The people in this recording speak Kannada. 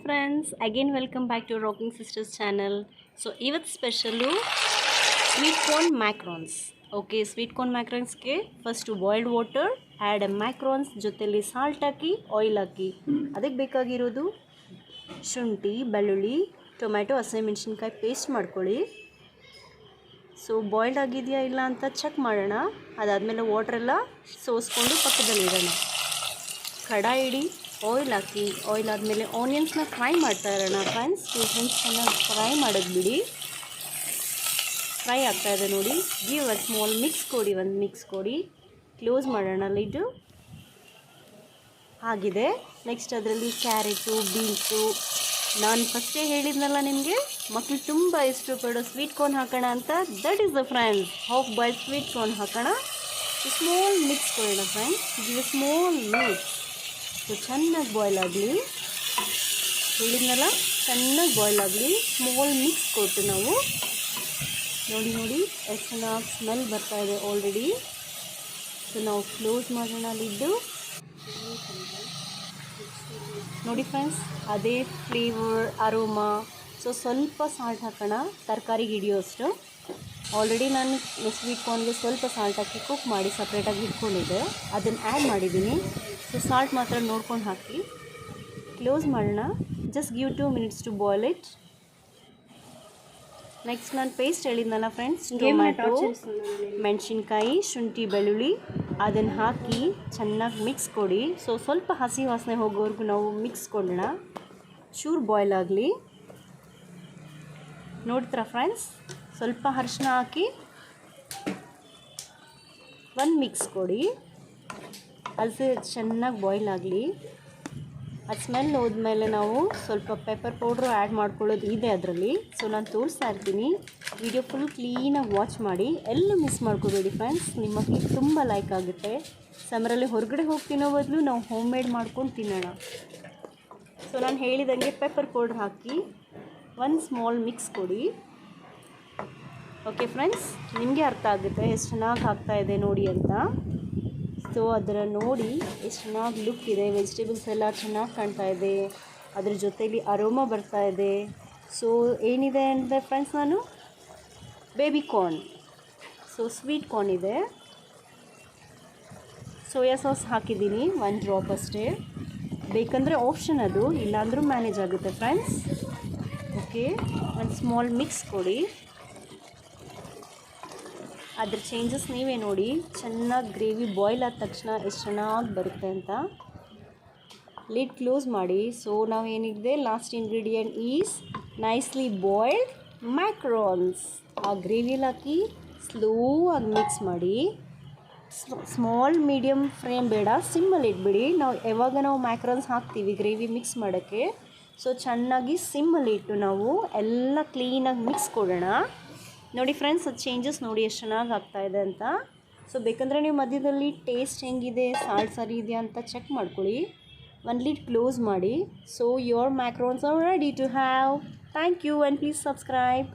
Friends, again welcome back to rocking sisters channel. So ಇವತ್ತು special sweet corn macarons. Okay, sweet corn ಮ್ಯಾಕ್ರಾನ್ಸ್ಗೆ first boiled water, add macarons, ಜೊತೆಲಿ ಸಾಲ್ಟ್ ಹಾಕಿ, ಆಯಿಲ್ ಹಾಕಿ. ಅದಕ್ಕೆ ಬೇಕಾಗಿರೋದು ಶುಂಠಿ, ಬೆಳ್ಳುಳ್ಳಿ, ಟೊಮ್ಯಾಟೊ, ಹಸಿಮೆಣ್ಸಿನ್ಕಾಯಿ ಪೇಸ್ಟ್ ಮಾಡ್ಕೊಳ್ಳಿ. ಸೊ ಬಾಯ್ಲ್ಡ್ ಆಗಿದೆಯಾ ಇಲ್ಲ ಅಂತ ಚೆಕ್ ಮಾಡೋಣ. ಅದಾದಮೇಲೆ ವಾಟ್ರೆಲ್ಲ ಸೋಸ್ಕೊಂಡು ಪಕ್ಕದಲ್ಲಿಡೋಣ. ಕಡಾಯಿ ಇಡಿ, ಆಯಿಲ್ ಹಾಕಿ. ಆಯಿಲ್ ಆದಮೇಲೆ ಆನಿಯನ್ಸ್ನ ಫ್ರೈ ಮಾಡ್ತಾ ಇರೋಣ ಫ್ರೆಂಡ್ಸ್. ಚೆನ್ನಾಗಿ ಫ್ರೈ ಮಾಡೋದು ಬಿಡಿ. ಫ್ರೈ ಆಗ್ತಾಯಿದೆ ನೋಡಿ. ಗಿವ್ ಅ ಸ್ಮಾಲ್ ಮಿಕ್ಸ್ ಕೊಡಿ, ಒಂದು ಮಿಕ್ಸ್ ಕೊಡಿ. ಕ್ಲೋಸ್ ಮಾಡೋಣ ಲಿಡ್ಡು. ಆಗಿದೆ. ನೆಕ್ಸ್ಟ್ ಅದರಲ್ಲಿ ಕ್ಯಾರೆಟು, ಬೀನ್ಸು, ನಾನು ಫಸ್ಟೇ ಹೇಳಿದ್ನಲ್ಲ ನಿಮಗೆ, ಮಕ್ಕಳು ತುಂಬ ಇಷ್ಟಪಡೋ ಸ್ವೀಟ್ ಕಾರ್ನ್ ಹಾಕೋಣ ಅಂತ. That is the friends, half boiled sweet corn ಹಾಕೋಣ. ಸ್ಮಾಲ್ ಮಿಕ್ಸ್ ಕೊಡೋಣ friends. Give A small mix. So ಚೆನ್ನಾಗಿ ಬಾಯ್ಲ್ ಆಗಲಿ, ಹೇಳಿದ್ನಲ್ಲ, ಚೆನ್ನಾಗಿ ಬಾಯ್ಲ್ ಆಗಲಿ. ಸ್ಮಾಲ್ ಮಿಕ್ಸ್ ಕೊಟ್ಟು ನಾವು ನೋಡಿ ಎಷ್ಟು ಚೆನ್ನಾಗಿ ಸ್ಮೆಲ್ ಬರ್ತಾಯಿದೆ ಆಲ್ರೆಡಿ. ಸೊ ನಾವು ಕ್ಲೋಸ್ ಮಾಡೋಣ ಲಿಡ್ಡು. ನೋಡಿ ಫ್ರೆಂಡ್ಸ್, ಅದೇ ಫ್ಲೇವರ್, ಅರೋಮಾ. ಸೊ ಸ್ವಲ್ಪ ಸಾಲ್ಟ್ ಹಾಕೋಣ, ತರಕಾರಿಗೆ ಹಿಡಿಯೋಷ್ಟು. ಆಲ್ರೆಡಿ ನಾನು ಸ್ವೀಟ್ ಕಾರ್ನ್ಗೆ ಸ್ವಲ್ಪ ಸಾಲ್ಟ್ ಹಾಕಿ ಕುಕ್ ಮಾಡಿ ಸಪ್ರೇಟಾಗಿ ಇಟ್ಕೊಂಡಿದ್ದೆ, ಅದನ್ನು ಆ್ಯಡ್ ಮಾಡಿದ್ದೀನಿ. ಸೊ ಸಾಲ್ಟ್ ಮಾತ್ರ ನೋಡ್ಕೊಂಡು ಹಾಕಿ. ಕ್ಲೋಸ್ ಮಾಡೋಣ. Just give 2 minutes to boil it. Next ನಾನು ಪೇಸ್ಟ್ ಹೇಳಿದ್ನಲ್ಲ ಫ್ರೆಂಡ್ಸ್, ಟೊಮ್ಯಾಟೊ, ಮೆಣಸಿನ್ಕಾಯಿ, ಶುಂಠಿ, ಬೆಳ್ಳುಳ್ಳಿ, ಅದನ್ನು ಹಾಕಿ ಚೆನ್ನಾಗಿ ಮಿಕ್ಸ್ ಕೊಡಿ. ಸೊ ಸ್ವಲ್ಪ ಹಸಿ ವಾಸನೆ ಹೋಗೋವರೆಗೂ ನಾವು ಮಿಕ್ಸ್ ಕೊಡೋಣ. ಚೂರು ಬಾಯ್ಲ್ ಆಗಲಿ. ನೋಡ್ತೀರಾ ಫ್ರೆಂಡ್ಸ್, ಸ್ವಲ್ಪ ಅರಿಶಿನ ಹಾಕಿ ಒಂದು ಮಿಕ್ಸ್ ಕೊಡಿ. ಅದು ಚೆನ್ನಾಗಿ ಬಾಯ್ಲ್ ಆಗಲಿ. ಅದು ಸ್ಮೆಲ್ ಹೋದ್ಮೇಲೆ ನಾವು ಸ್ವಲ್ಪ ಪೆಪ್ಪರ್ ಪೌಡ್ರು ಆ್ಯಡ್ ಮಾಡ್ಕೊಳ್ಳೋದು ಇದೆ ಅದರಲ್ಲಿ. ಸೊ ನಾನು ತೋರಿಸ್ತಾ ಇರ್ತೀನಿ. ವಿಡಿಯೋ ಫುಲ್ ಕ್ಲೀನಾಗಿ ವಾಚ್ ಮಾಡಿ, ಎಲ್ಲ ಮಿಸ್ ಮಾಡ್ಕೋಬೇಡಿ ಫ್ರೆಂಡ್ಸ್. ನಿಮ್ಮ ಮಕ್ಕಳಿಗೆ ತುಂಬ ಲೈಕ್ ಆಗುತ್ತೆ. ಸಮರಲ್ಲಿ ಹೊರಗಡೆ ಹೋಗಿ ತಿನ್ನೋ ಬದಲು ನಾವು ಹೋಮ್ ಮೇಡ್ ಮಾಡ್ಕೊಂಡು ತಿನ್ನೋಣ. ಸೊ ನಾನು ಹೇಳಿದಂಗೆ ಪೆಪ್ಪರ್ ಪೌಡ್ರ್ ಹಾಕಿ ಒಂದು ಸ್ಮಾಲ್ ಮಿಕ್ಸ್ ಕೊಡಿ. ಓಕೆ ಫ್ರೆಂಡ್ಸ್, ನಿಮಗೆ ಅರ್ಥ ಆಗುತ್ತೆ ಎಷ್ಟು ಚೆನ್ನಾಗಿ ಆಗ್ತಾಯಿದೆ ನೋಡಿ ಅಂತ. ಸೊ ಅದರ ನೋಡಿ ಎಷ್ಟು ಚೆನ್ನಾಗಿ ಲುಕ್ ಇದೆ. ವೆಜಿಟೇಬಲ್ಸ್ ಎಲ್ಲ ಚೆನ್ನಾಗಿ ಕಾಣ್ತಾ ಇದೆ. ಅದ್ರ ಜೊತೆಲಿ ಅರೋಮಾ ಬರ್ತಾ ಇದೆ. ಸೊ ಏನಿದೆ ಅಂದರೆ ಫ್ರೆಂಡ್ಸ್, ನಾನು baby corn, so sweet corn ಇದೆ. ಸೋಯಾ ಸಾಸ್ ಹಾಕಿದ್ದೀನಿ 1 ಡ್ರಾಪ್ ಅಷ್ಟೇ. ಬೇಕಂದರೆ ಆಪ್ಷನ್ ಅದು, ಇಲ್ಲಾಂದರೂ ಮ್ಯಾನೇಜ್ ಆಗುತ್ತೆ ಫ್ರೆಂಡ್ಸ್. ಓಕೆ, ಒಂದು ಸ್ಮಾಲ್ ಮಿಕ್ಸ್ ಕೊಡಿ. ಅದ್ರ ಚೇಂಜಸ್ ನೀವೇ ನೋಡಿ. ಚೆನ್ನಾಗಿ ಗ್ರೇವಿ ಬಾಯ್ಲ್ ಆದ ತಕ್ಷಣ ಎಷ್ಟು ಚೆನ್ನಾಗಿ ಬರುತ್ತೆ ಅಂತ. ಲಿಡ್ ಕ್ಲೋಸ್ ಮಾಡಿ. ಸೊ ನಾವೇನಿದೆ, last ingredient is nicely boiled macarons. ಆ ಗ್ರೇವಿಯಲ್ಲಿ ಹಾಕಿ ಸ್ಲೋ ಆಗಿ ಮಿಕ್ಸ್ ಮಾಡಿ. ಸ್ಮಾಲ್ ಮೀಡಿಯಮ್ ಫ್ಲೇಮ್ ಬೇಡ, ಸಿಮ್ಮಲ್ಲಿ ಇಟ್ಬಿಡಿ. ಯಾವಾಗ ನಾವು ಮ್ಯಾಕ್ರಾನ್ಸ್ ಹಾಕ್ತೀವಿ ಗ್ರೇವಿ ಮಿಕ್ಸ್ ಮಾಡೋಕ್ಕೆ, ಸೊ ಚೆನ್ನಾಗಿ ಸಿಮ್ಮಲ್ಲಿ ಇಟ್ಟು ನಾವು ಎಲ್ಲ ಕ್ಲೀನಾಗಿ ಮಿಕ್ಸ್ ಕೊಡೋಣ. ನೋಡಿ ಫ್ರೆಂಡ್ಸ್, ಅದು ಚೇಂಜಸ್ ನೋಡಿ ಎಷ್ಟು ಚೆನ್ನಾಗಿ ಆಗ್ತಾಯಿದೆ ಅಂತ. ಸೊ ಬೇಕಂದರೆ ನೀವು ಮಧ್ಯದಲ್ಲಿ ಟೇಸ್ಟ್ ಹೆಂಗಿದೆ, ಸಾಲ್ಟ್ ಸರಿ ಇದೆಯಾ ಅಂತ ಚೆಕ್ ಮಾಡ್ಕೊಳ್ಳಿ. ಒಂದು ಲಿಡ್ ಕ್ಲೋಸ್ ಮಾಡಿ. So your macarons are ready to have. Thank you and please subscribe.